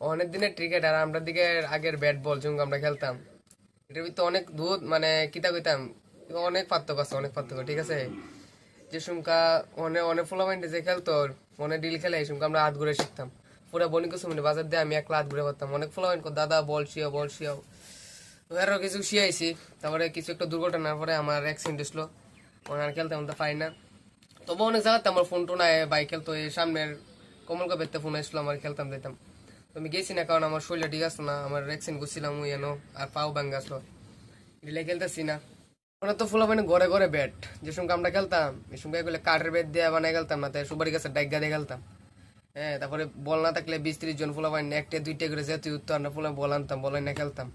অনেক দিনের ক্রিকেট আর আমরা দিকে আগের ব্যাট বল যখন আমরা খেলতাম এটার ভিতরে অনেক দুধ মানে কিতা কইতাম অনেক পার্থক্য আছে, অনেক পার্থক্য। ঠিক আছে, যে সুমকা অনেক অনেক ফুলামাইন্ডে যে খেলতো অনেক ডিল খেলে এই সুমকা আমরা হাত ঘুরে শিখতাম পুরা বনি কিছু মানে বাজার দিয়ে আমি একলা হাত ঘুরে করতাম। অনেক ফুলামাইন্ড দাদা বল শিয়াও বল শিয়াও, তো আরো কিছু শিয়াইছি। তারপরে কিছু একটা দুর্ঘটনার পরে আমার অ্যাক্সিডেন্ট হয়েছিল, আর খেলতাম তো পাই না। তবু অনেক জায়গাতে আমার ফোন টোন আয় বাইক খেলতো, এই সামনের কমল কাপের ফোন আসলো আমার, খেলতাম যেতাম। তো আমি গেছি না কারণ আমার শরীরটা ঠিক আসলো না, আমার ভ্যাকসিন করছিলাম ওই এনো আর পাও ভাঙ্গা আসলো, এগুলো খেলতেছি না। ওরা তো ফুলা মানে ঘরে ঘরে ব্যাট, যে সঙ্গে আমরা খেলতাম এই সঙ্গে এগুলো কাঠের ব্যাট দিয়ে বানাই খেলতাম না, তাই সুপারি গাছের ডাইগা দিয়ে খেলতাম। হ্যাঁ, তারপরে বল না থাকলে 20-30 জন ফুলা পাইনি একটা দুইটা করে যেতে উঠতো, আমরা ফুলা বল আনতাম, বল না খেলতাম।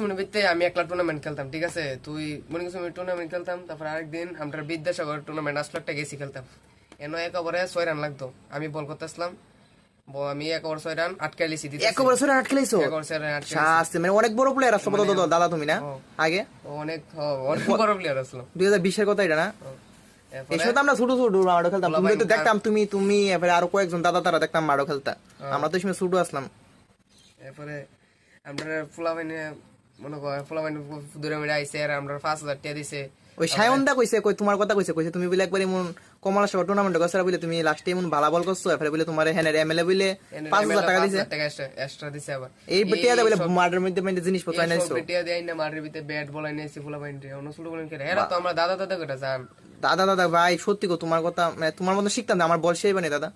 মনে ভিত্তে আমি একলা টুর্নামেন্ট খেলতাম। ঠিক আছে, তুই মনে করছিস আমি টুর্নামেন্ট খেলতাম। তারপর আরেকদিন আমরা বিদ্যাসাগর টুর্নামেন্ট আসলো একটা গেছি খেলতাম, এনো এক ওভারে 6 রান লাগতো, আমি বল করতে আসলাম, আমি 1 ওভার 6 রান আটকে লিছি দিতে, 1 ওভার 6 রান আটকেলাইছো? 1 ওভার 6 রান আটকে শাস্তি, মানে অনেক বড় প্লেয়ার আসছো তো দাদা তুমি না আগে? অনেক অনেক বড় প্লেয়ার আসলো। 2020 এর কথা এটা না? এই সময় তো আমরা ছোট ছোট মাঠও খেলতাম, তুমি তো দেখতাম, তুমি এবারে আরো কয়েকজন দাদা তারা দেখতাম মাঠও খেলতা, আমরা তো এই সময় ছোট আসলাম। এরপরে আমরা ফুলাবাইনে মনে কর ফুলাবাইনে দূরে মেরে আইসে আর আমরা 5,000 টাকা দিছে। ওই সায়নদা কইছে, কই তোমার কথা কইছে, কইছে তুমি বলে একবার এমন কমলা সভা টুর্নামেন্ট গছরা বলে তুমি লাস্টে এমন ভালো বল করছো, এরপরে বলে তোমার হেনের এমএলএ বলে 5,000 টাকা দিছে, 5,000 টাকা এক্সট্রা দিছে। আবার এই বেটিয়া বলে মাঠের মধ্যে মানে জিনিসপত্র আইনাইছো, বেটিয়া দেয় না মাঠের ভিতরে ব্যাট বল আইনাইছে ফুলাবাইনে অন্য ছোট বলেন করে, এরা তো আমরা দাদা দাদা করে জান। দাদা দাদা ভাই সত্যি গো, তোমার কথা মানে তোমার মতো শিখতাম না, আমার বল সেই বানে দাদা।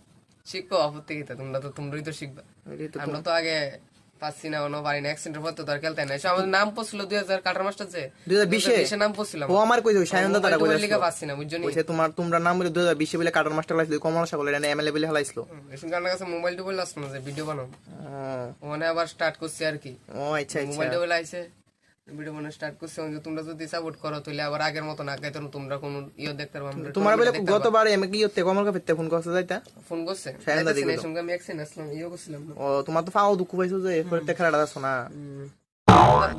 শিখবো আপত্তি কি, তোমরা তো তোমরাই তো শিখবা, এই তো আমরা তো আগে পাচ্ছি না, কোনো পারি না, অ্যাক্সিডেন্টের পর তো তার খেলতে না। এসে আমাদের নাম পড়ছিল 2000 কাটার মাস্টার যে 2020 নাম পড়ছিলাম, ও আমার কইছে ওই সায়নদা তারা কইছে লিখা পাচ্ছি না বুঝছো নি। কইছে তোমার তোমরা নাম বলে 2020 বলে কাটার মাস্টার লাইছিল, কমলা সভা বলে এমএলএ বলে হলাইছিল। এসে কার কাছে মোবাইল টোবাইল আসলো না যে ভিডিও বানাও, মানে আবার স্টার্ট করছি আর কি। ও আচ্ছা আচ্ছা, মোবাইল টোবাইল আইছে, ভিডিও বানানো স্টার্ট করছে। তোমরা যদি সাপোর্ট করো তাহলে আবার আগের মতো না গাইতো, তোমরা কোন দেখতে পারবো আমরা। তোমার বলে গতবার এমএ কি হতে কমল কাপেতে ফোন করছে যাইতা, ফোন করছে সায়নদা দিকে এর সঙ্গে আমি অ্যাকশন আসলাম ইও করছিলাম না। ও তোমার তো পাও দুঃখ পাইছো যে এরপরে তে খেলাটা যাচ্ছ না।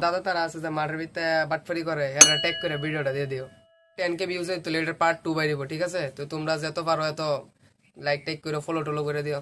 দাদা তারা আছে যে মাঠের ভিতরে বাটফারি করে, এরা ট্যাগ করে ভিডিওটা দিয়ে দিও, 10K ভিউজ হইতো, এটার পার্ট 2 বাইরিব। ঠিক আছে, তো তোমরা যত পারো এত লাইক টাইক করে ফলো টলো করে দিও।